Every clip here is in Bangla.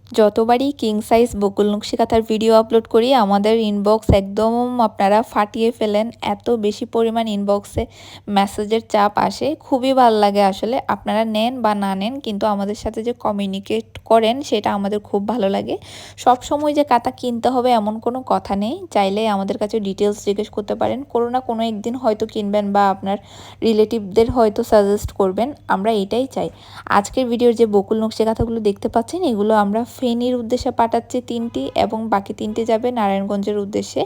যতবারই কিং সাইজ বকুল নকশি কাঁথার ভিডিও আপলোড করি আমাদের ইনবক্স একদম আপনারা ফাটিয়ে ফেলেন। এত বেশি পরিমাণ ইনবক্সে মেসেজের চাপ আসে, খুবই ভালো লাগে আসলে। আপনারা নেন বা না নেন, কিন্তু আমাদের সাথে যে কমিউনিকেট করেন সেটা আমাদের খুব ভালো লাগে। সব সময় যে কাঁথা কিনতে হবে এমন কোনো কথা নেই, চাইলে আমাদের কাছে ডিটেলস জিজ্ঞেস করতে পারেন। কোনো না কোনো একদিন হয়তো কিনবেন বা আপনার রিলেটিভদের হয়তো সাজেস্ট করবেন, আমরা এটাই চাই। আজকের ভিডিওর যে বকুল নকশি কাঁথাগুলো দেখতে পাচ্ছেন এগুলো আমরা ফেনীর উদ্দেশ্যে পাঠাচ্ছি 3টি, এবং বাকি 3টি যাবে নারায়ণগঞ্জের উদ্দেশ্যে।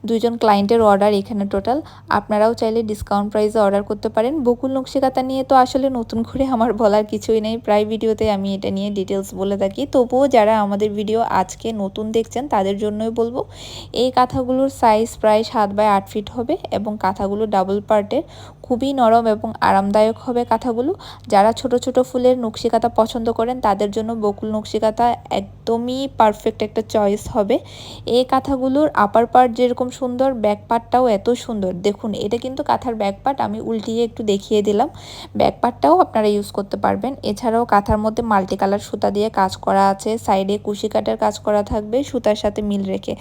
2জন ক্লায়েন্টের অর্ডার এখানে টোটাল। আপনারাও চাইলে ডিসকাউন্ট প্রাইসে অর্ডার করতে পারেন। বকুল নকশি কাঁথা নিয়ে তো আসলে নতুন করে আমার বলার কিছুই নেই, প্রায় ভিডিওতে আমি এটা নিয়ে ডিটেলস বলে থাকি। তবুও যারা আমাদের ভিডিও আজকে নতুন দেখছেন তাদের জন্যই বলবো, এই কাঁথাগুলোর সাইজ প্রায় 7x8 ফিট হবে এবং কাঁথাগুলো ডাবল পার্টের, খুবই নরম এবং আরামদায়ক হবে কাঁথাগুলো। যারা ছোট ছোট ফুলের নকশি কাঁথা পছন্দ করেন তাদের জন্য বকুল নকশি কাঁথা একদমই পারফেক্ট একটা চয়েস হবে। এই কাঁথাগুলোর আপার পার্ট যেরকম সুন্দর, ব্যাক পার্টটাও এত সুন্দর। দেখুন, এটা কিন্তু কাঁথার ব্যাক পার্ট, আমি উল্টিয়ে একটু দেখিয়ে দিলাম। ব্যাক পার্টটাও আপনারা ইউজ করতে পারবেন। এছাড়াও কাঁথার মধ্যে মাল্টি কালার সুতা দিয়ে কাজ করা আছে, সাইডে কুশি কাটার কাজ করা থাকবে সুতার সাথে মিল রেখে।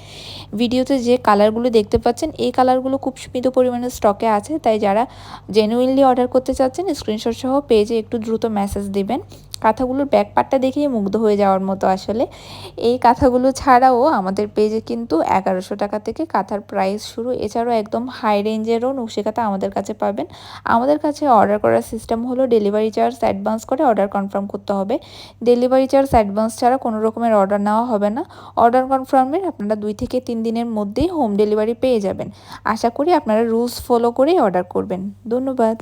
ভিডিওতে যে কালারগুলো দেখতে পাচ্ছেন এই কালারগুলো খুব সীমিত পরিমাণে স্টকে আছে, তাই যারা জেনুইনলি অর্ডার করতে চাচ্ছেন স্ক্রিনশট সহ পেজে একটু দ্রুত মেসেজ দিবেন। কাঁথাগুলোর ব্যাক পার্টটা দেখেই মুগ্ধ হয়ে যাওয়ার মতো আসলে। এই কাঁথাগুলো ছাড়াও আমাদের পেজে কিন্তু 1100 টাকা থেকে কাঁথার প্রাইস শুরু। এছাড়াও একদম হাই রেঞ্জেরও নকশি কাঁথা আমাদের কাছে পাবেন। আমাদের কাছে অর্ডার করার সিস্টেম হলো ডেলিভারি চার্জ অ্যাডভান্স করে অর্ডার কনফার্ম করতে হবে। ডেলিভারি চার্জ অ্যাডভান্স ছাড়া কোনো রকমের অর্ডার নেওয়া হবে না। অর্ডার কনফার্মের আপনারা 2 থেকে 3 দিনের মধ্যেই হোম ডেলিভারি পেয়ে যাবেন। আশা করি আপনারা রুলস ফলো করেই অর্ডার করবেন। ধন্যবাদ।